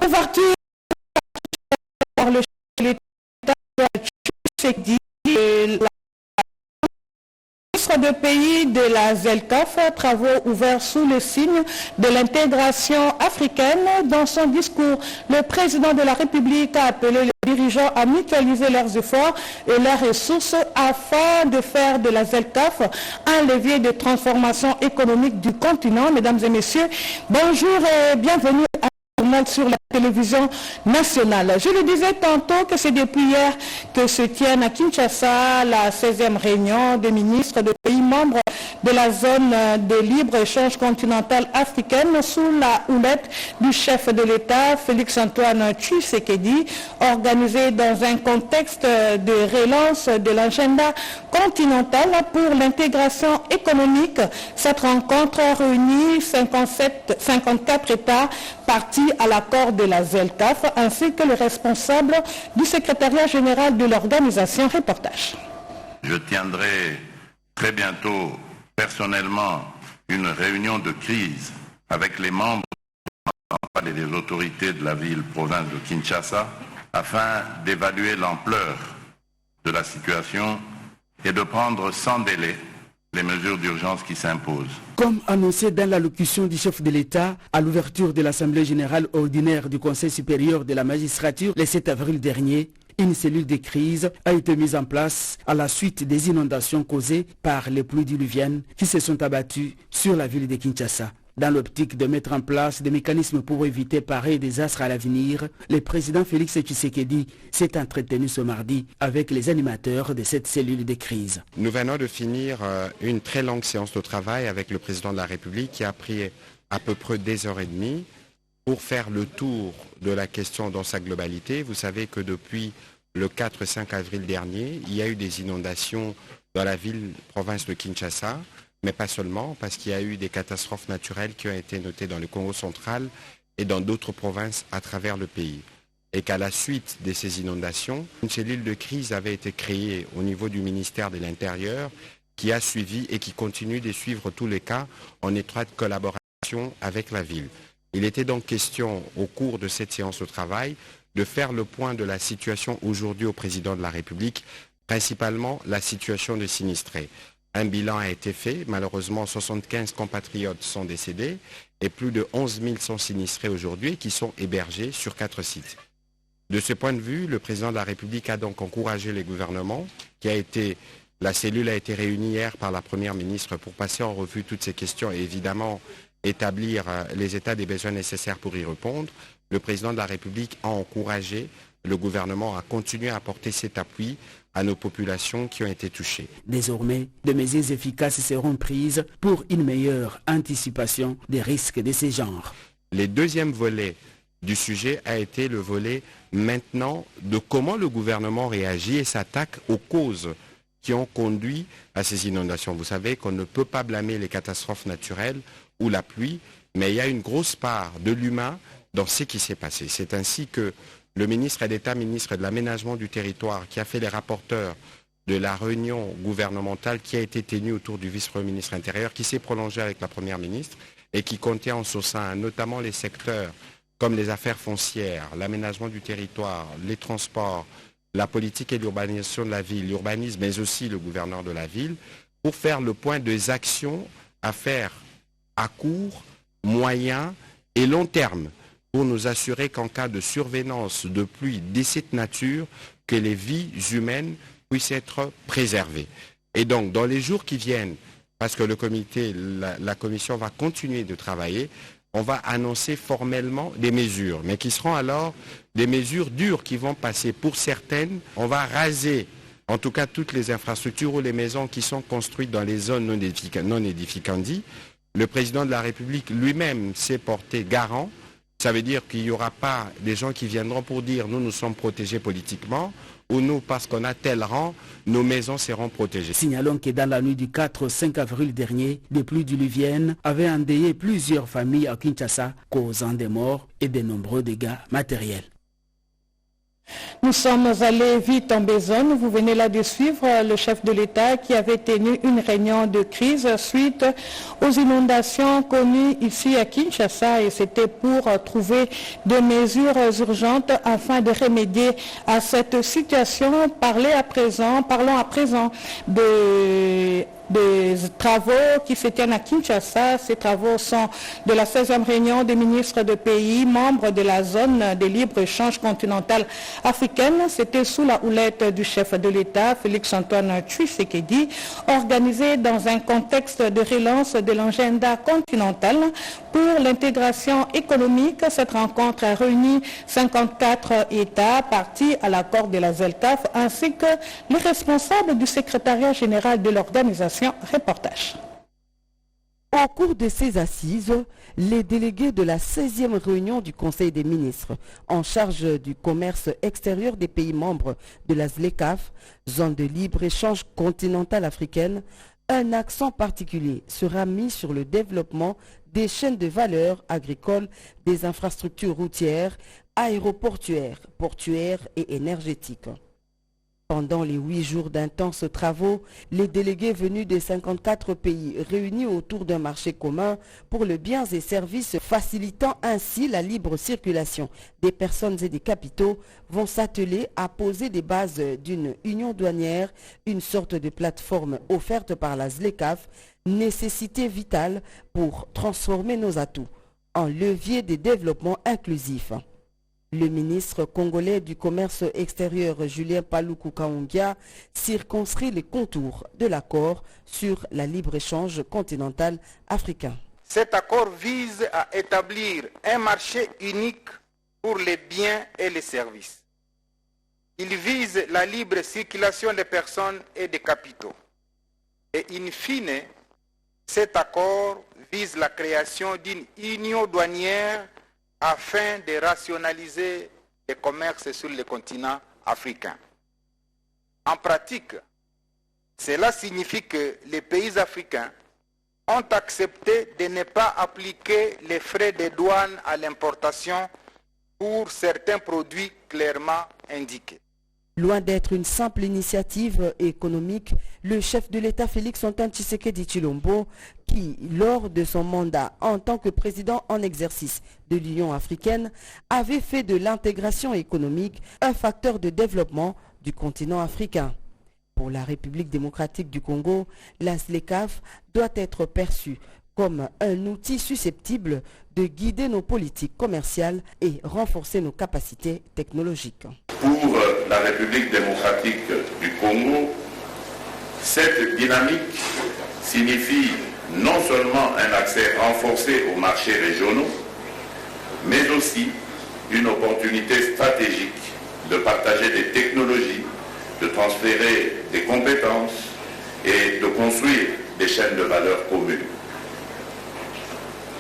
Ouverture par le chef de l'État Tshisekedi, la ministre de pays de la ZLECAf, travaux ouverts sous le signe de l'intégration africaine. Dans son discours, le président de la République a appelé les dirigeants à mutualiser leurs efforts et leurs ressources afin de faire de la ZLECAf un levier de transformation économique du continent. Mesdames et messieurs, bonjour et bienvenue à sur la télévision nationale. Je le disais tantôt que c'est depuis hier que se tienne à Kinshasa la 16e réunion des ministres de pays membres de la zone de libre-échange continentale africaine sous la houlette du chef de l'État Félix-Antoine Tshisekedi, organisée dans un contexte de relance de l'agenda continental pour l'intégration économique. Cette rencontre réunit 54 États partis à l'accord de la ZLECAf ainsi que le responsable du secrétariat général de l'organisation. Reportage. Je tiendrai très bientôt personnellement une réunion de crise avec les membres et les autorités de la ville-province de Kinshasa afin d'évaluer l'ampleur de la situation et de prendre sans délai les mesures d'urgence qui s'imposent. Comme annoncé dans l'allocution du chef de l'État à l'ouverture de l'Assemblée générale ordinaire du Conseil supérieur de la magistrature le 7 avril dernier, une cellule de crise a été mise en place à la suite des inondations causées par les pluies diluviennes qui se sont abattues sur la ville de Kinshasa. Dans l'optique de mettre en place des mécanismes pour éviter pareil désastre à l'avenir, le président Félix Tshisekedi s'est entretenu ce mardi avec les animateurs de cette cellule de crise. Nous venons de finir une très longue séance de travail avec le président de la République qui a pris à peu près 2h30 pour faire le tour de la question dans sa globalité. Vous savez que depuis le 4-5 avril dernier, il y a eu des inondations dans la ville-province de Kinshasa, mais pas seulement, parce qu'il y a eu des catastrophes naturelles qui ont été notées dans le Congo central et dans d'autres provinces à travers le pays. Et qu'à la suite de ces inondations, une cellule de crise avait été créée au niveau du ministère de l'Intérieur qui a suivi et qui continue de suivre tous les cas en étroite collaboration avec la ville. Il était donc question, au cours de cette séance de travail, de faire le point de la situation aujourd'hui au président de la République, principalement la situation des sinistrés. Un bilan a été fait, malheureusement 75 compatriotes sont décédés et plus de 11 000 sont sinistrés aujourd'hui qui sont hébergés sur 4 sites. De ce point de vue, le président de la République a donc encouragé les gouvernements, la cellule a été réunie hier par la première ministre pour passer en revue toutes ces questions et évidemment établir les états des besoins nécessaires pour y répondre. Le président de la République a encouragé le gouvernement à continuer à apporter cet appui à nos populations qui ont été touchées. Désormais, des mesures efficaces seront prises pour une meilleure anticipation des risques de ce genre. Le deuxième volet du sujet a été le volet maintenant de comment le gouvernement réagit et s'attaque aux causes qui ont conduit à ces inondations. Vous savez qu'on ne peut pas blâmer les catastrophes naturelles ou la pluie, mais il y a une grosse part de l'humain dans ce qui s'est passé. C'est ainsi que le ministre d'État, ministre de l'Aménagement du Territoire, qui a fait les rapporteurs de la réunion gouvernementale qui a été tenue autour du vice-premier ministre intérieur, qui s'est prolongée avec la première ministre et qui comptait en son sein notamment les secteurs comme les affaires foncières, l'aménagement du territoire, les transports, la politique et l'urbanisation de la ville, l'urbanisme, mais aussi le gouverneur de la ville, pour faire le point des actions à faire à court, moyen et long terme, pour nous assurer qu'en cas de survenance de pluie de cette nature, que les vies humaines puissent être préservées. Et donc, dans les jours qui viennent, parce que le comité, la commission va continuer de travailler, on va annoncer formellement des mesures, mais qui seront alors des mesures dures qui vont passer. Pour certaines, on va raser, en tout cas toutes les infrastructures ou les maisons qui sont construites dans les zones non édificantes. Le président de la République lui-même s'est porté garant. Ça veut dire qu'il n'y aura pas des gens qui viendront pour dire nous sommes protégés politiquement ou nous parce qu'on a tel rang, nos maisons seront protégées. Signalons que dans la nuit du 4 au 5 avril dernier, des pluies diluviennes avaient endeuillé plusieurs familles à Kinshasa, causant des morts et de nombreux dégâts matériels. Nous sommes allés vite en besogne. Vous venez là de suivre le chef de l'État qui avait tenu une réunion de crise suite aux inondations connues ici à Kinshasa et c'était pour trouver des mesures urgentes afin de remédier à cette situation. Parlons à présent des travaux qui se tiennent à Kinshasa. Ces travaux sont de la 16e réunion des ministres de pays membres de la zone de libre-échange continentale africaine. C'était sous la houlette du chef de l'État, Félix-Antoine Tshisekedi, organisé dans un contexte de relance de l'agenda continental pour l'intégration économique. Cette rencontre a réuni 54 États partis à l'accord de la ZLECAf ainsi que les responsables du secrétariat général de l'organisation. Reportage. Au cours de ces assises, les délégués de la 16e réunion du Conseil des ministres en charge du commerce extérieur des pays membres de la ZLECAf, zone de libre-échange continentale africaine, un accent particulier sera mis sur le développement des chaînes de valeur agricoles, des infrastructures routières, aéroportuaires, portuaires et énergétiques. Pendant les 8 jours d'intenses travaux, les délégués venus des 54 pays réunis autour d'un marché commun pour le biens et services facilitant ainsi la libre circulation des personnes et des capitaux vont s'atteler à poser les bases d'une union douanière, une sorte de plateforme offerte par la ZLECAf, nécessité vitale pour transformer nos atouts en levier de développement inclusif. Le ministre congolais du commerce extérieur Julien Paluku Kaongia circonscrit les contours de l'accord sur la libre-échange continental africain. Cet accord vise à établir un marché unique pour les biens et les services. Il vise la libre circulation des personnes et des capitaux. Et in fine, cet accord vise la création d'une union douanière afin de rationaliser le commerce sur le continent africain. En pratique, cela signifie que les pays africains ont accepté de ne pas appliquer les frais de douane à l'importation pour certains produits clairement indiqués. Loin d'être une simple initiative économique, le chef de l'État Félix-Antoine Tshisekedi Tshilombo, qui, lors de son mandat en tant que président en exercice de l'Union africaine, avait fait de l'intégration économique un facteur de développement du continent africain. Pour la République démocratique du Congo, la ZLECAf doit être perçue comme un outil susceptible de guider nos politiques commerciales et renforcer nos capacités technologiques. Pour la République démocratique du Congo, cette dynamique signifie non seulement un accès renforcé aux marchés régionaux, mais aussi une opportunité stratégique de partager des technologies, de transférer des compétences et de construire des chaînes de valeur communes.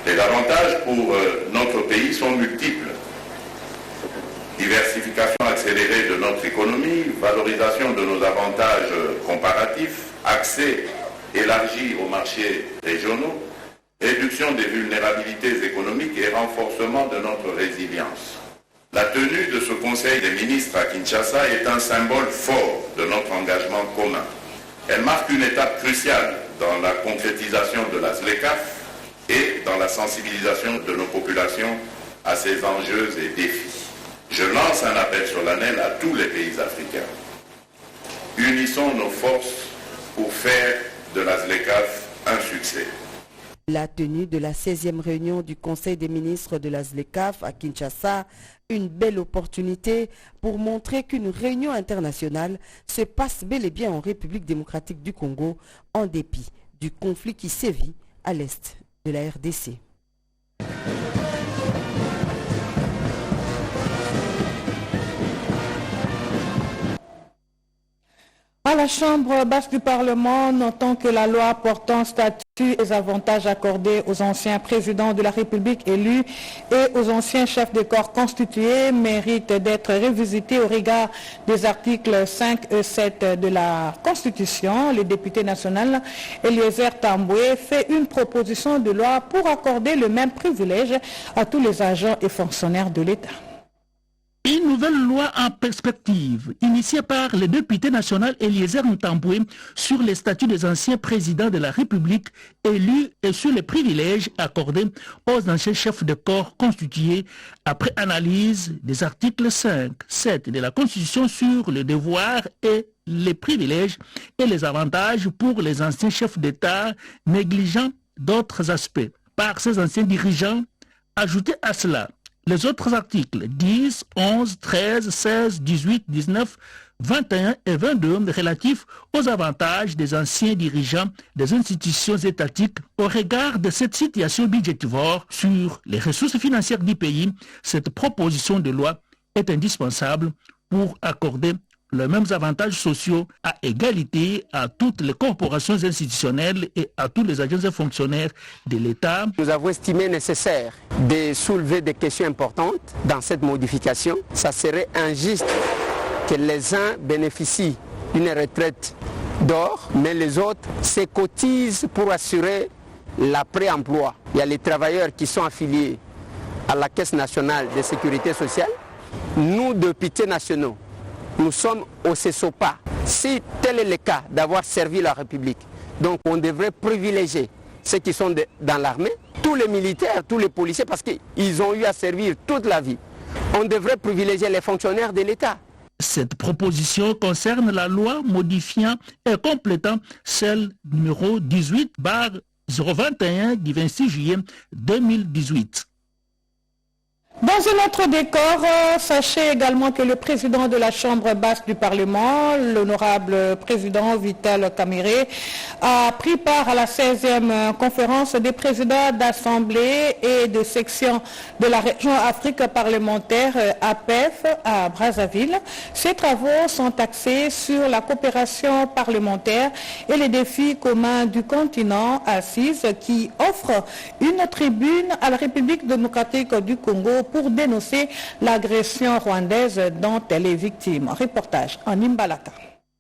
Les avantages pour notre pays sont multiples. Diversification accélérée de notre économie, valorisation de nos avantages comparatifs, accès élargi aux marchés régionaux, réduction des vulnérabilités économiques et renforcement de notre résilience. La tenue de ce Conseil des ministres à Kinshasa est un symbole fort de notre engagement commun. Elle marque une étape cruciale dans la concrétisation de la ZLECAf et dans la sensibilisation de nos populations à ces enjeux et défis. Je lance un appel solennel à tous les pays africains. Unissons nos forces pour faire de la ZLECAf un succès. La tenue de la 16e réunion du Conseil des ministres de la ZLECAf à Kinshasa, une belle opportunité pour montrer qu'une réunion internationale se passe bel et bien en République démocratique du Congo, en dépit du conflit qui sévit à l'est de la RDC. À la Chambre basse du Parlement, notons que la loi portant statut et les avantages accordés aux anciens présidents de la République élus et aux anciens chefs de corps constitués mérite d'être revisitée au regard des articles 5 et 7 de la Constitution. Le député national Eliezer Tamboué fait une proposition de loi pour accorder le même privilège à tous les agents et fonctionnaires de l'État. Une nouvelle loi en perspective, initiée par le député national Eliezer Ntambwe sur les statuts des anciens présidents de la République élus et sur les privilèges accordés aux anciens chefs de corps constitués après analyse des articles 5, 7 de la Constitution sur le devoir et les privilèges et les avantages pour les anciens chefs d'État négligeant d'autres aspects par ces anciens dirigeants. Ajoutez à cela les autres articles 10, 11, 13, 16, 18, 19, 21 et 22 relatifs aux avantages des anciens dirigeants des institutions étatiques. Au regard de cette situation budgétivore sur les ressources financières du pays, cette proposition de loi est indispensable pour accorder les mêmes avantages sociaux à égalité à toutes les corporations institutionnelles et à tous les agents et fonctionnaires de l'État. Nous avons estimé nécessaire de soulever des questions importantes dans cette modification. Ça serait injuste que les uns bénéficient d'une retraite d'or, mais les autres se cotisent pour assurer l'après-emploi. Il y a les travailleurs qui sont affiliés à la Caisse nationale de sécurité sociale. Nous, députés nationaux, nous sommes au CESOPA. Si tel est le cas d'avoir servi la République, donc on devrait privilégier ceux qui sont dans l'armée, tous les militaires, tous les policiers, parce qu'ils ont eu à servir toute la vie. On devrait privilégier les fonctionnaires de l'État. Cette proposition concerne la loi modifiant et complétant celle numéro 18/021 du 26 juillet 2018. Dans un autre décor, sachez également que le président de la Chambre basse du Parlement, l'honorable président Vital Kamerhe, a pris part à la 16e conférence des présidents d'assemblée et de section de la région Afrique parlementaire APEF à Brazzaville. Ces travaux sont axés sur la coopération parlementaire et les défis communs du continent assise qui offre une tribune à la République démocratique du Congo pour dénoncer l'agression rwandaise dont elle est victime. Reportage en Imbalaka.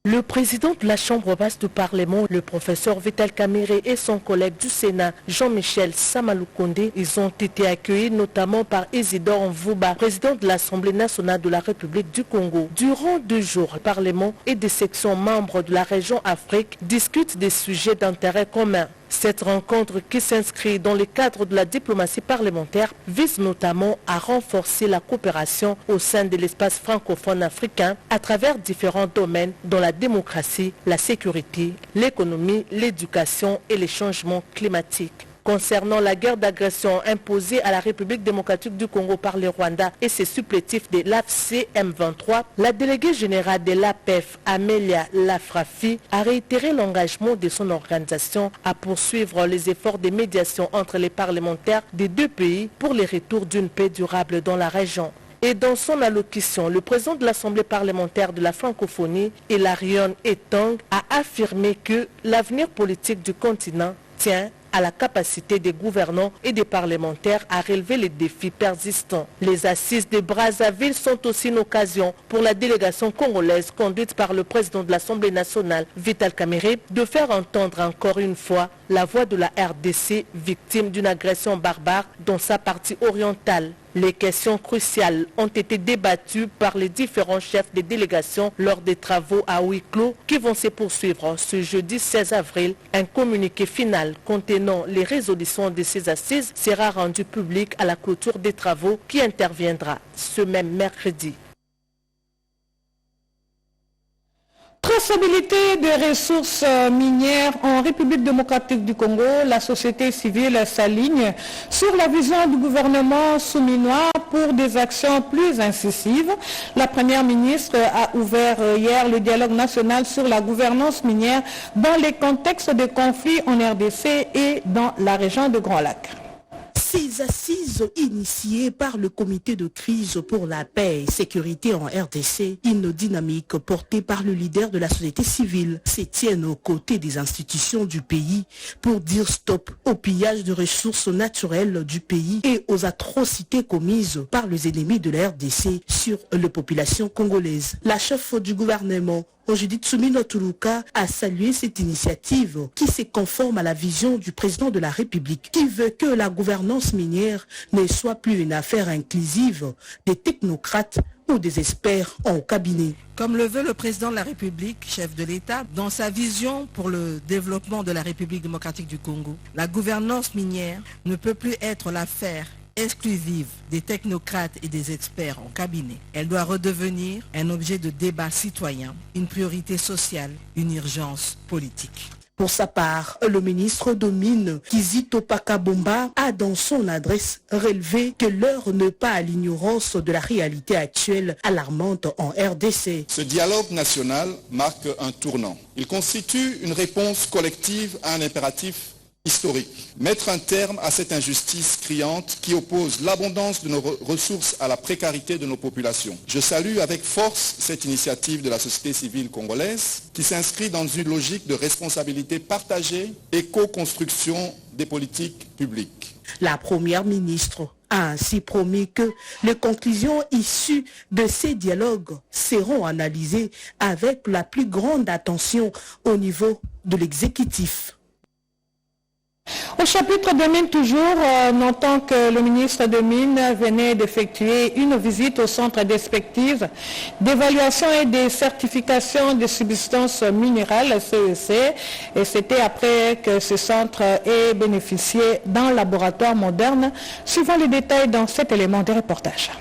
Le président de la Chambre basse du Parlement, le professeur Vital Kamerhe et son collègue du Sénat, Jean-Michel Samaloukonde, ils ont été accueillis notamment par Isidore Mvuba, président de l'Assemblée nationale de la République du Congo. Durant 2 jours, le Parlement et des sections membres de la région Afrique discutent des sujets d'intérêt commun. Cette rencontre, qui s'inscrit dans le cadre de la diplomatie parlementaire, vise notamment à renforcer la coopération au sein de l'espace francophone africain à travers différents domaines dont la démocratie, la sécurité, l'économie, l'éducation et les changements climatiques. Concernant la guerre d'agression imposée à la République démocratique du Congo par le Rwanda et ses supplétifs de l'AFC M23, la déléguée générale de l'APEF, Amelia Lafrafi, a réitéré l'engagement de son organisation à poursuivre les efforts de médiation entre les parlementaires des 2 pays pour le retour d'une paix durable dans la région. Et dans son allocution, le président de l'Assemblée parlementaire de la francophonie, Hilarion Etong, a affirmé que l'avenir politique du continent tient à la capacité des gouvernants et des parlementaires à relever les défis persistants. Les assises de Brazzaville sont aussi une occasion pour la délégation congolaise conduite par le président de l'Assemblée nationale, Vital Kamerhe, de faire entendre encore une fois la voix de la RDC victime d'une agression barbare dans sa partie orientale. Les questions cruciales ont été débattues par les différents chefs des délégations lors des travaux à huis clos qui vont se poursuivre ce jeudi 16 avril. Un communiqué final contenant les résolutions de ces assises sera rendu public à la clôture des travaux qui interviendra ce même mercredi. Traçabilité des ressources minières en République démocratique du Congo, la société civile s'aligne sur la vision du gouvernement souminois pour des actions plus incisives. La première ministre a ouvert hier le dialogue national sur la gouvernance minière dans les contextes de conflits en RDC et dans la région de Grand Lac. Ces assises initiées par le comité de crise pour la paix et sécurité en RDC, une dynamique portée par le leader de la société civile, se tiennent aux côtés des institutions du pays pour dire stop au pillage de ressources naturelles du pays et aux atrocités commises par les ennemis de la RDC sur les populations congolaises. La chef du gouvernement, Judith Soumino Toulouka, a salué cette initiative qui se conforme à la vision du président de la République qui veut que la gouvernance minière ne soit plus une affaire inclusive des technocrates ou des experts en cabinet. Comme le veut le président de la République, chef de l'État, dans sa vision pour le développement de la République démocratique du Congo, la gouvernance minière ne peut plus être l'affaire exclusive des technocrates et des experts en cabinet. Elle doit redevenir un objet de débat citoyen, une priorité sociale, une urgence politique. Pour sa part, le ministre des Mines, Kizito Pakabomba, a dans son adresse relevé que l'heure n'est pas à l'ignorance de la réalité actuelle alarmante en RDC. Ce dialogue national marque un tournant. Il constitue une réponse collective à un impératif historique. Mettre un terme à cette injustice criante qui oppose l'abondance de nos ressources à la précarité de nos populations. Je salue avec force cette initiative de la société civile congolaise qui s'inscrit dans une logique de responsabilité partagée et co-construction des politiques publiques. La première ministre a ainsi promis que les conclusions issues de ces dialogues seront analysées avec la plus grande attention au niveau de l'exécutif. Au chapitre des mines toujours, notons que le ministre des Mines venait d'effectuer une visite au centre d'expertise, d'évaluation et de certification des substances minérales, CEC, et c'était après que ce centre ait bénéficié d'un laboratoire moderne, suivant les détails dans cet élément de reportage.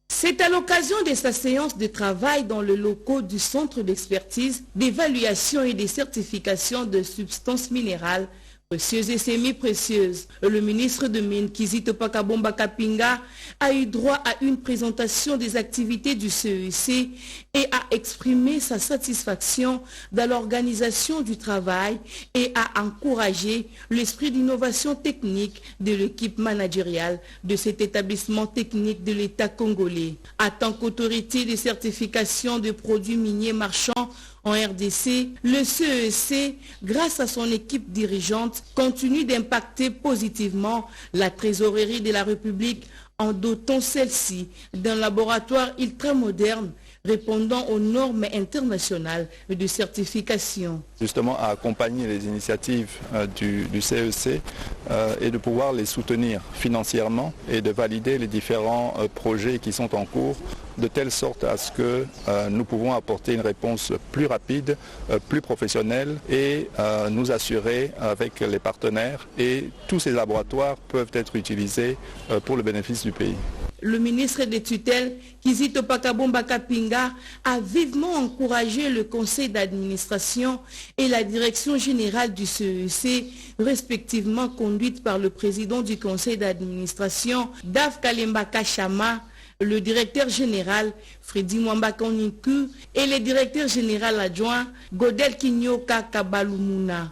C'est à l'occasion de sa séance de travail dans le locaux du centre d'expertise, d'évaluation et de certification de substances minérales précieuses et semi-précieuses. Le ministre de Mines, Kizito Pakabomba Kapinga, a eu droit à une présentation des activités du CEC et a exprimé sa satisfaction dans l'organisation du travail et a encouragé l'esprit d'innovation technique de l'équipe managériale de cet établissement technique de l'État congolais. En tant qu'autorité de certification de produits miniers marchands en RDC, le CEC, grâce à son équipe dirigeante, continue d'impacter positivement la trésorerie de la République en dotant celle-ci d'un laboratoire ultramoderne répondant aux normes internationales de certification. Justement à accompagner les initiatives du CEC et de pouvoir les soutenir financièrement et de valider les différents projets qui sont en cours de telle sorte à ce que nous pouvons apporter une réponse plus rapide, plus professionnelle et nous assurer avec les partenaires et tous ces laboratoires peuvent être utilisés pour le bénéfice du pays. Le ministre des tutelles, Kizito Pakabomba Kapinga, a vivement encouragé le conseil d'administration et la direction générale du CEC, respectivement conduite par le président du conseil d'administration, Dave Kalemba Kachama, le directeur général, Freddy Mwamba Koniku, et le directeur général adjoint, Godel Kinyoka Kabalumuna.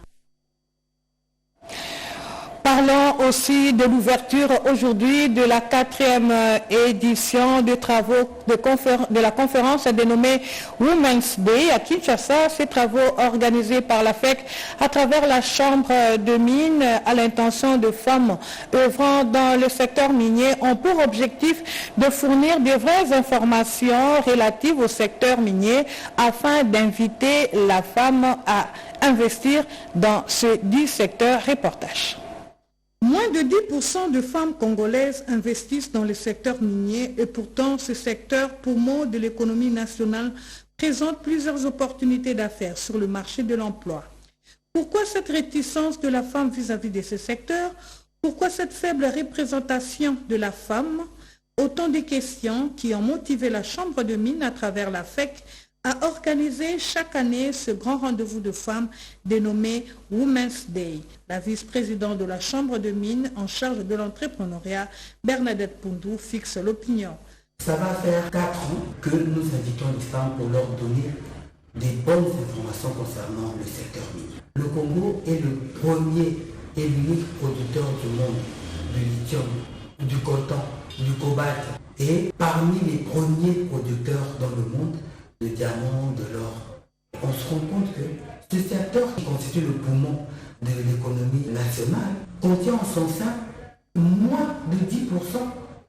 Parlons aussi de l'ouverture aujourd'hui de la 4e édition des travaux de la conférence dénommée Women's Day à Kinshasa. Ces travaux organisés par la FEC à travers la Chambre de mines à l'intention de femmes œuvrant dans le secteur minier ont pour objectif de fournir de vraies informations relatives au secteur minier afin d'inviter la femme à investir dans ce dit secteur. Reportage. Moins de 10% de femmes congolaises investissent dans le secteur minier et pourtant ce secteur, poumon de l'économie nationale, présente plusieurs opportunités d'affaires sur le marché de l'emploi. Pourquoi cette réticence de la femme vis-à-vis de ce secteur? Pourquoi cette faible représentation de la femme? Autant de questions qui ont motivé la Chambre de mines à travers la FEC à organiser chaque année ce grand rendez-vous de femmes dénommé Women's Day. La vice-présidente de la Chambre de mines en charge de l'entrepreneuriat, Bernadette Poundou, fixe l'opinion. Ça va faire 4 ans que nous invitons les femmes pour leur donner des bonnes informations concernant le secteur minier. Le Congo est le premier et l'unique producteur du monde du lithium, du coltan, du cobalt et parmi les premiers producteurs dans le monde de diamants, de l'or. On se rend compte que ce secteur qui constitue le poumon de l'économie nationale contient en son sein moins de 10%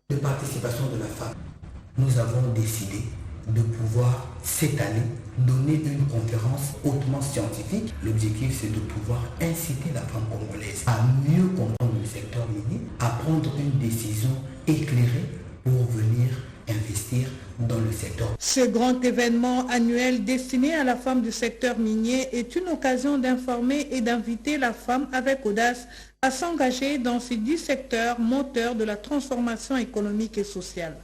de participation de la femme. Nous avons décidé de pouvoir cette année donner une conférence hautement scientifique. L'objectif c'est de pouvoir inciter la femme congolaise à mieux comprendre le secteur minier, à prendre une décision éclairée pour venir investir dans le secteur. Ce grand événement annuel destiné à la femme du secteur minier est une occasion d'informer et d'inviter la femme avec audace à s'engager dans ces 10 secteurs moteurs de la transformation économique et sociale.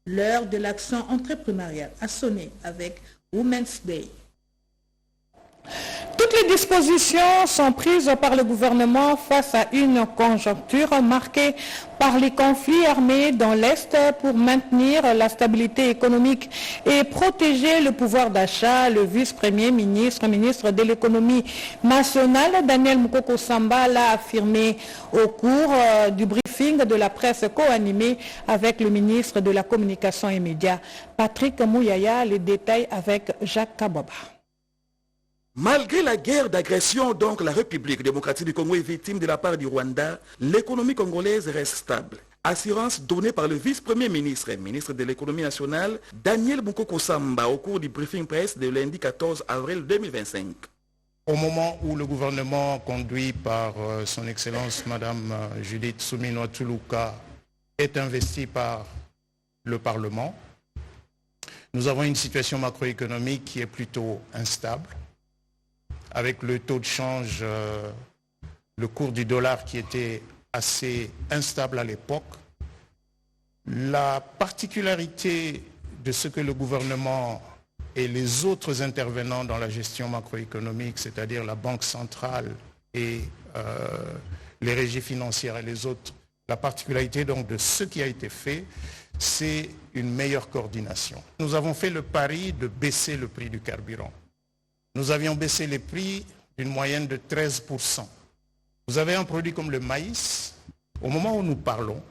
L'heure de l'action entrepreneuriale a sonné avec Women's Day. Toutes les dispositions sont prises par le gouvernement face à une conjoncture marquée par les conflits armés dans l'Est pour maintenir la stabilité économique et protéger le pouvoir d'achat. Le vice-premier ministre, ministre de l'économie nationale, Daniel Mukoko Samba, l'a affirmé au cours du briefing de la presse co-animé avec le ministre de la Communication et Médias, Patrick Mouyaya. Les détails avec Jacques Kababa. Malgré la guerre d'agression dont la République démocratique du Congo est victime de la part du Rwanda, l'économie congolaise reste stable. Assurance donnée par le vice-premier ministre et ministre de l'économie nationale, Daniel Mukoko Samba, au cours du briefing presse de lundi 14 avril 2025. Au moment où le gouvernement conduit par son Excellence Madame Judith Suminwa Tsholuka est investi par le Parlement, nous avons une situation macroéconomique qui est plutôt instable, avec le taux de change, le cours du dollar qui était assez instable à l'époque. La particularité de ce que le gouvernement et les autres intervenants dans la gestion macroéconomique, c'est-à-dire la Banque centrale et les régies financières et les autres, la particularité donc de ce qui a été fait, c'est une meilleure coordination. Nous avons fait le pari de baisser le prix du carburant. Nous avions baissé les prix d'une moyenne de 13%. Vous avez un produit comme le maïs. Au moment où nous parlons,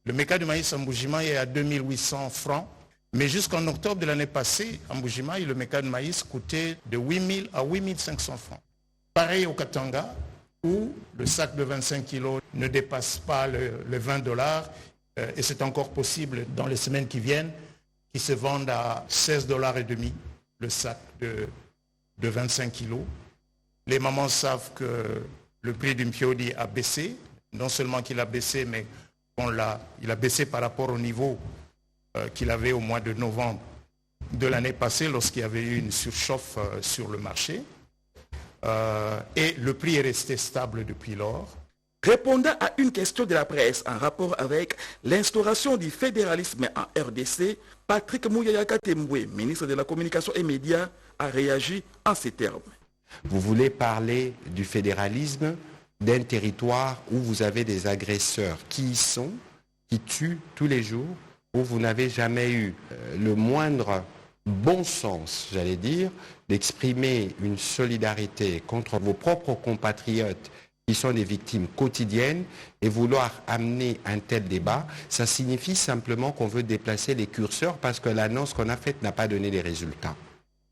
le méca du maïs en Mbuji-Mayi est à 2800 francs. Mais jusqu'en octobre de l'année passée, en Mbuji-Mayi, le méca de maïs coûtait de 8000 à 8500 francs. Pareil au Katanga, où le sac de 25 kilos ne dépasse pas les $20. Et c'est encore possible dans les semaines qui viennent, qui se vendent à $16,50 le sac de 25 kilos. Les mamans savent que le prix du mpiodi a baissé. Non seulement qu'il a baissé, mais il a baissé par rapport au niveau qu'il avait au mois de novembre de l'année passée, lorsqu'il y avait eu une surchauffe sur le marché. Et le prix est resté stable depuis lors. Répondant à une question de la presse en rapport avec l'instauration du fédéralisme en RDC, Patrick Mouyaya Katembwe, ministre de la Communication et Médias, a réagi en ces termes. Vous voulez parler du fédéralisme d'un territoire où vous avez des agresseurs qui y sont, qui tuent tous les jours, où vous n'avez jamais eu le moindre bon sens, j'allais dire, d'exprimer une solidarité contre vos propres compatriotes qui sont des victimes quotidiennes, et vouloir amener un tel débat, ça signifie simplement qu'on veut déplacer les curseurs parce que l'annonce qu'on a faite n'a pas donné des résultats.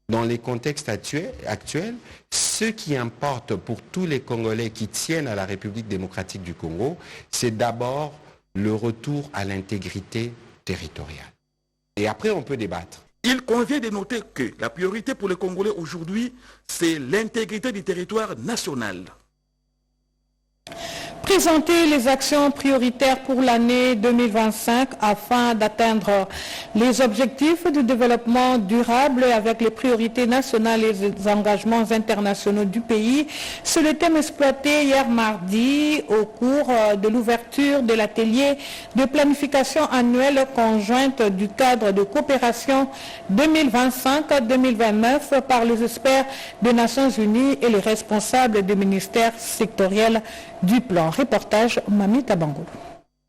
Dans les contextes actuels, ce qui importe pour tous les Congolais qui tiennent à la République démocratique du Congo, c'est d'abord le retour à l'intégrité territoriale. Et après, on peut débattre. Il convient de noter que la priorité pour les Congolais aujourd'hui, c'est l'intégrité du territoire national. Présenter les actions prioritaires pour l'année 2025 afin d'atteindre les objectifs de développement durable avec les priorités nationales et les engagements internationaux du pays. C'est le thème exploité hier mardi au cours de l'ouverture de l'atelier de planification annuelle conjointe du cadre de coopération 2025-2029 par les experts des Nations Unies et les responsables des ministères sectoriels du plan. Reportage Mami Tabango.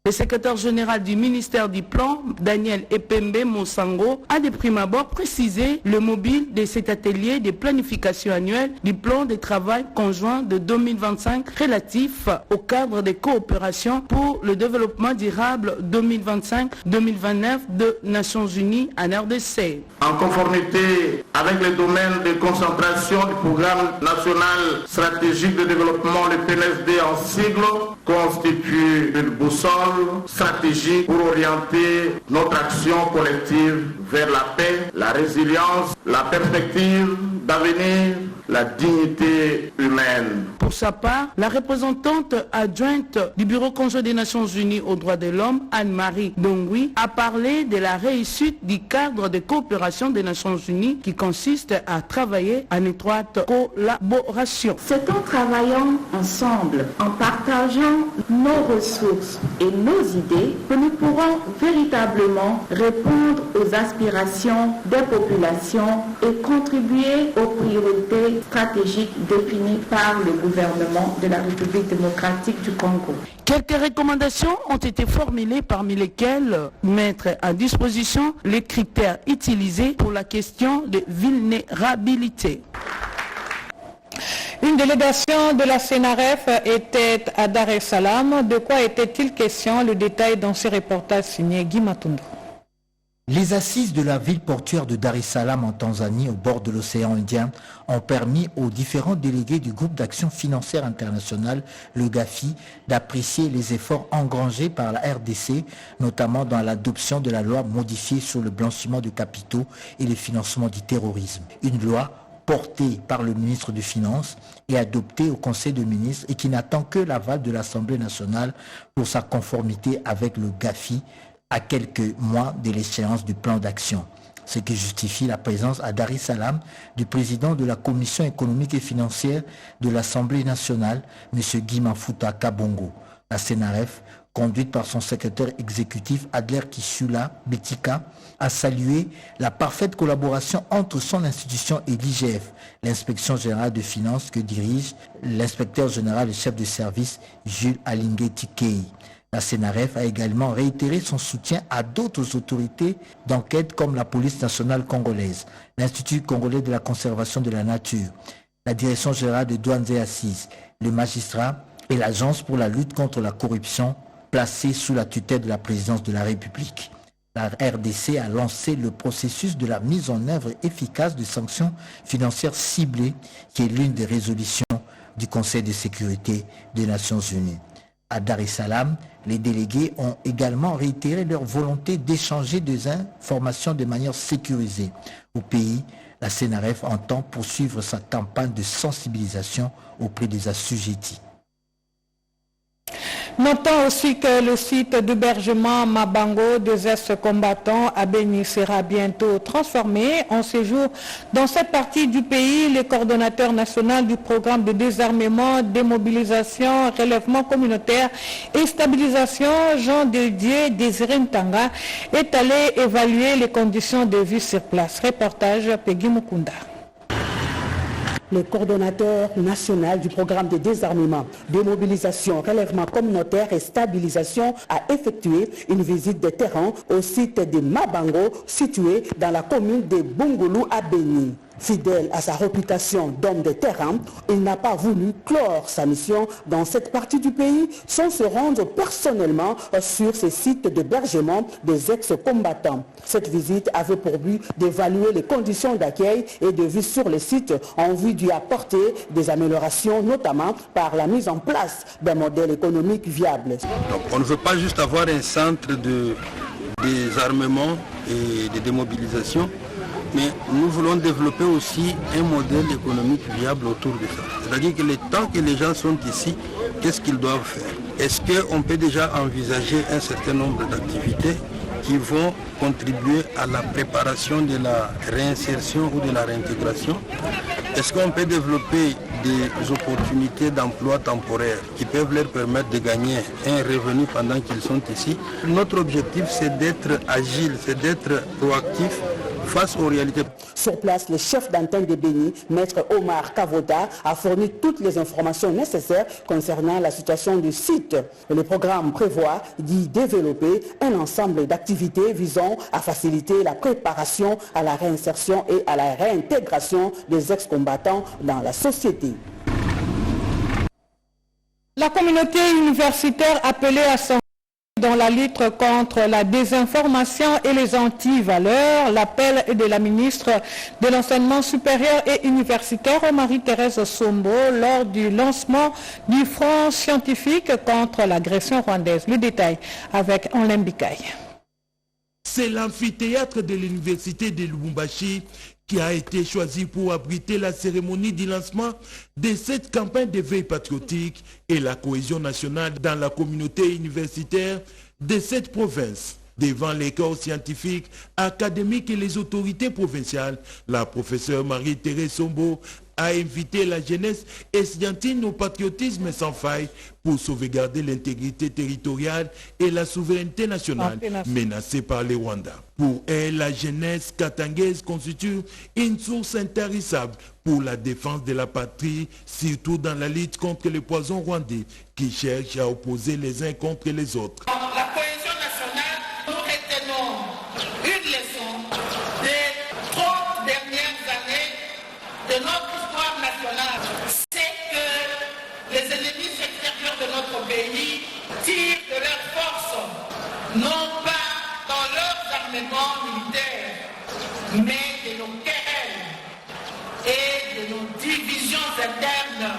Le secrétaire général du ministère du Plan, Daniel Epembe Monsango, a de prime abord précisé le mobile de cet atelier de planification annuelle du plan de travail conjoint de 2025 relatif au cadre de coopération pour le développement durable 2025-2029 de Nations Unies en RDC. En conformité avec les domaines de concentration du programme national stratégique de développement, le PNSD en sigle, constitue une boussole stratégique pour orienter notre action collective vers la paix, la résilience, la perspective d'avenir la dignité humaine. Pour sa part, la représentante adjointe du Bureau conjoint des Nations Unies aux droits de l'homme, Anne-Marie Dongui, a parlé de la réussite du cadre de coopération des Nations Unies qui consiste à travailler en étroite collaboration. C'est en travaillant ensemble, en partageant nos ressources et nos idées que nous pourrons véritablement répondre aux aspirations des populations et contribuer aux priorités stratégiques définies par le gouvernement de la République démocratique du Congo. Quelques recommandations ont été formulées, parmi lesquelles mettre à disposition les critères utilisés pour la question de vulnérabilité. Une délégation de la CNRF était à Dar es Salaam. De quoi était-il question? Le détail dans ce reportage signé Guy Matondo. Les assises de la ville portuaire de Dar es Salaam en Tanzanie, au bord de l'océan Indien, ont permis aux différents délégués du groupe d'action financière internationale, le GAFI, d'apprécier les efforts engrangés par la RDC, notamment dans l'adoption de la loi modifiée sur le blanchiment de capitaux et le financement du terrorisme. Une loi portée par le ministre des Finances et adoptée au Conseil des ministres et qui n'attend que l'aval de l'Assemblée nationale pour sa conformité avec le GAFI à quelques mois de l'échéance du plan d'action. Ce qui justifie la présence à Dar es Salaam du président de la Commission économique et financière de l'Assemblée nationale, M. Guy Mafuta Kabongo. La CNRF, conduite par son secrétaire exécutif Adler Kishula Betika, a salué la parfaite collaboration entre son institution et l'IGF, l'inspection générale de finances que dirige l'inspecteur général et chef de service Jules Alingue Tikei. La CNRF a également réitéré son soutien à d'autres autorités d'enquête comme la police nationale congolaise, l'Institut congolais de la conservation de la nature, la direction générale des douanes et assises, les magistrats et l'agence pour la lutte contre la corruption placée sous la tutelle de la présidence de la République. La RDC a lancé le processus de la mise en œuvre efficace de sanctions financières ciblées, qui est l'une des résolutions du Conseil de sécurité des Nations Unies. À Dar es Salaam, les délégués ont également réitéré leur volonté d'échanger des informations de manière sécurisée. Au pays, la CNRF entend poursuivre sa campagne de sensibilisation auprès des assujettis. Notons aussi que le site d'hébergement Mabango des ex-combattants à Béni sera bientôt transformé en séjour. Dans cette partie du pays, le coordonnateur national du programme de désarmement, démobilisation, relèvement communautaire et stabilisation, Jean Didier Désiré Ntanga, est allé évaluer les conditions de vie sur place. Reportage Peggy Mukunda. Le coordonnateur national du programme de désarmement, démobilisation, relèvement communautaire et stabilisation a effectué une visite de terrain au site de Mabango, situé dans la commune de Bongolou à Béni. Fidèle à sa réputation d'homme de terrain, il n'a pas voulu clore sa mission dans cette partie du pays sans se rendre personnellement sur ces sites d'hébergement des ex-combattants. Cette visite avait pour but d'évaluer les conditions d'accueil et de vie sur les sites en vue d'y apporter des améliorations, notamment par la mise en place d'un modèle économique viable. Donc on ne veut pas juste avoir un centre de désarmement et de démobilisation, mais nous voulons développer aussi un modèle économique viable autour de ça. C'est-à-dire que le temps que les gens sont ici, qu'est-ce qu'ils doivent faire? Est-ce qu'on peut déjà envisager un certain nombre d'activités qui vont contribuer à la préparation de la réinsertion ou de la réintégration? Est-ce qu'on peut développer des opportunités d'emploi temporaire qui peuvent leur permettre de gagner un revenu pendant qu'ils sont ici? Notre objectif, c'est d'être agile, c'est d'être proactif face aux réalités. Sur place, le chef d'antenne de Béni, maître Omar Kavoda, a fourni toutes les informations nécessaires concernant la situation du site. Le programme prévoit d'y développer un ensemble d'activités visant à faciliter la préparation à la réinsertion et à la réintégration des ex-combattants dans la société. La communauté universitaire appelée à son dans la lutte contre la désinformation et les anti-valeurs, l'appel est de la ministre de l'Enseignement supérieur et universitaire, Marie-Thérèse Sombo, lors du lancement du Front scientifique contre l'agression rwandaise. Le détail avec Enlem Bikaï. C'est l'amphithéâtre de l'université de Lubumbashi qui a été choisi pour abriter la cérémonie du lancement de cette campagne d'éveil patriotique et la cohésion nationale dans la communauté universitaire de cette province. Devant les corps scientifiques, académiques et les autorités provinciales, la professeure Marie-Thérèse Sombo a invité la jeunesse estudiantine au patriotisme sans faille pour sauvegarder l'intégrité territoriale et la souveraineté nationale menacée par les Rwandais. Pour elle, la jeunesse katangaise constitue une source intarissable pour la défense de la patrie, surtout dans la lutte contre les poisons rwandais qui cherchent à opposer les uns contre les autres. La cohésion nationale, nous retenons une leçon des 30 dernières années de notre histoire nationale. C'est que les ennemis extérieurs de notre pays tirent de leurs forces, non pas dans leurs armements militaires, mais de nos querelles et de nos divisions internes.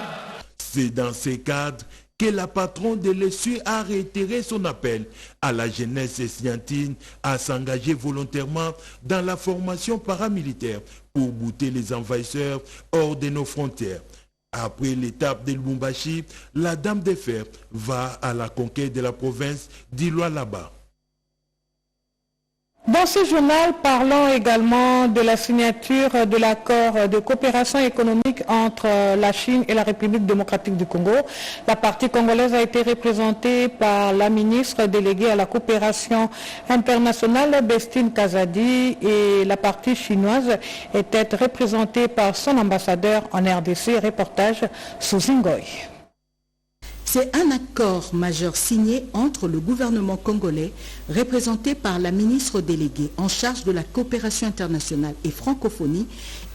C'est dans ces cadres que la patronne de l'ESU a réitéré son appel à la jeunesse estudiantine à s'engager volontairement dans la formation paramilitaire pour bouter les envahisseurs hors de nos frontières. Après l'étape de Lubumbashi, la Dame de Fer va à la conquête de la province d'Ilwa-Laba. Dans ce journal, parlons également de la signature de l'accord de coopération économique entre la Chine et la République démocratique du Congo. La partie congolaise a été représentée par la ministre déléguée à la coopération internationale, Bestine Kazadi, et la partie chinoise était représentée par son ambassadeur en RDC. Reportage sous Zingoy. C'est un accord majeur signé entre le gouvernement congolais, représenté par la ministre déléguée en charge de la coopération internationale et francophonie,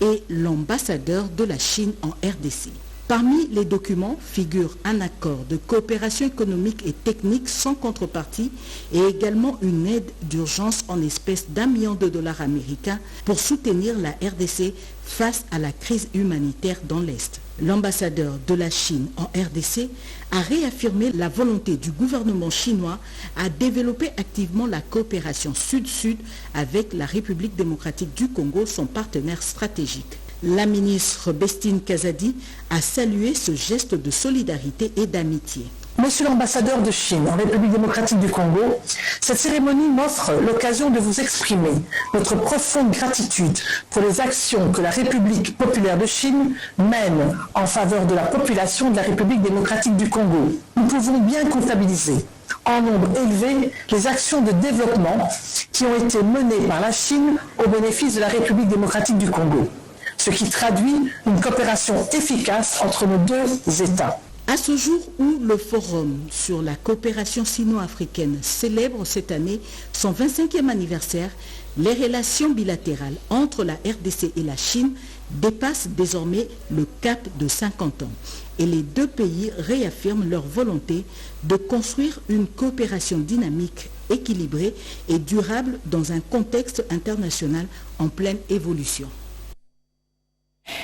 et l'ambassadeur de la Chine en RDC. Parmi les documents figure un accord de coopération économique et technique sans contrepartie et également une aide d'urgence en espèces d'1 million de dollars américains pour soutenir la RDC face à la crise humanitaire dans l'Est. L'ambassadeur de la Chine en RDC a réaffirmé la volonté du gouvernement chinois à développer activement la coopération sud-sud avec la République démocratique du Congo, son partenaire stratégique. La ministre Bestine Kazadi a salué ce geste de solidarité et d'amitié. Monsieur l'ambassadeur de Chine en République démocratique du Congo, cette cérémonie m'offre l'occasion de vous exprimer notre profonde gratitude pour les actions que la République populaire de Chine mène en faveur de la population de la République démocratique du Congo. Nous pouvons bien comptabiliser en nombre élevé les actions de développement qui ont été menées par la Chine au bénéfice de la République démocratique du Congo, ce qui traduit une coopération efficace entre nos deux États. À ce jour où le Forum sur la coopération sino-africaine célèbre cette année son 25e anniversaire, les relations bilatérales entre la RDC et la Chine dépassent désormais le cap de 50 ans. Et les deux pays réaffirment leur volonté de construire une coopération dynamique, équilibrée et durable dans un contexte international en pleine évolution.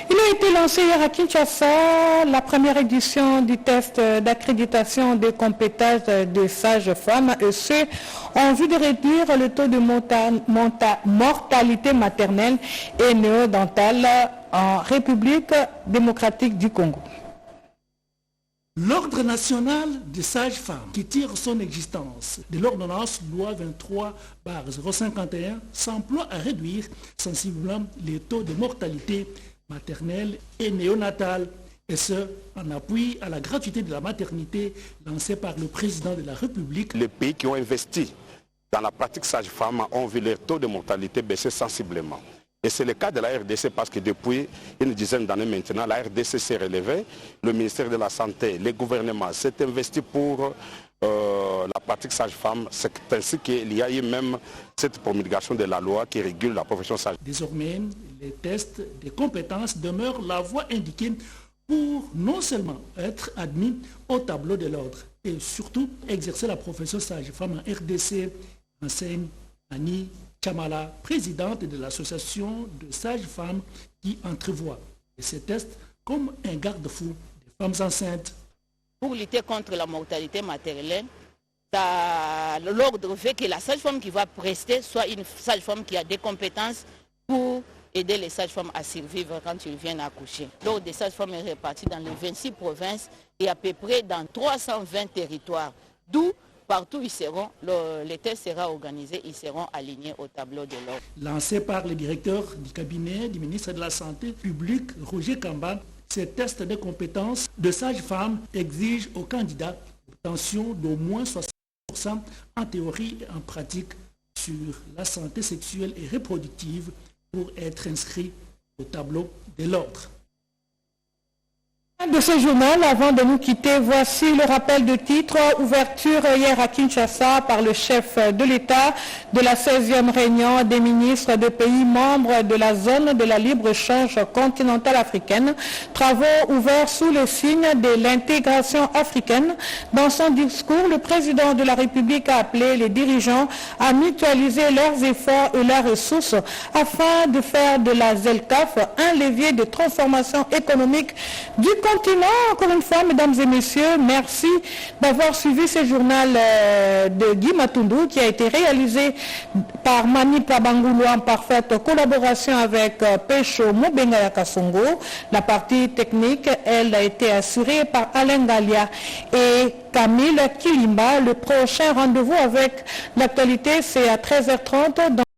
Il a été lancé hier à Kinshasa la première édition du test d'accréditation des compétences des sages-femmes, et ce, en vue de réduire le taux de mortalité maternelle et néonatale en République démocratique du Congo. L'Ordre national des sages-femmes, qui tire son existence de l'ordonnance loi 23/051, s'emploie à réduire sensiblement les taux de mortalité maternelle et néonatale, et ce, en appui à la gratuité de la maternité lancée par le président de la République. Les pays qui ont investi dans la pratique sage-femme ont vu leur taux de mortalité baisser sensiblement. Et c'est le cas de la RDC parce que depuis une dizaine d'années maintenant, la RDC s'est relevée, le ministère de la Santé, le gouvernement s'est investi pour la pratique sage-femme. C'est ainsi qu'il y a eu même cette promulgation de la loi qui régule la profession sage. Désormais, les tests des compétences demeurent la voie indiquée pour non seulement être admis au tableau de l'ordre et surtout exercer la profession sage-femme en RDC, enseigne Annie Chamala, présidente de l'association de sages-femmes qui entrevoit ces tests comme un garde-fou des femmes enceintes. Pour lutter contre la mortalité maternelle, l'ordre fait que la sage-femme qui va prester soit une sage-femme qui a des compétences pour aider les sages-femmes à survivre quand ils viennent accoucher. L'ordre des sages-femmes est réparti dans les 26 provinces et à peu près dans 320 territoires, d'où partout ils seront, les tests seront organisés, ils seront alignés au tableau de l'ordre. Lancé par le directeur du cabinet du ministre de la Santé publique, Roger Kamba, ces tests de compétences de sages-femmes exigent aux candidats l'obtention d'au moins 60% en théorie et en pratique sur la santé sexuelle et reproductive pour être inscrits au tableau de l'ordre. De ce journal, avant de nous quitter, voici le rappel de titre. Ouverture hier à Kinshasa par le chef de l'État de la 16e réunion des ministres de pays membres de la zone de la libre-échange continentale africaine. Travaux ouverts sous le signe de l'intégration africaine. Dans son discours, le président de la République a appelé les dirigeants à mutualiser leurs efforts et leurs ressources afin de faire de la ZELCAF un levier de transformation économique du continent. Encore une fois, mesdames et messieurs, merci d'avoir suivi ce journal de Guy Matundu qui a été réalisé par Mani Pabangoulou en parfaite collaboration avec Pecho Mobengaya Kasongo. La partie technique, elle a été assurée par Alain Galia et Camille Kilimba. Le prochain rendez-vous avec l'actualité, c'est à 13h30.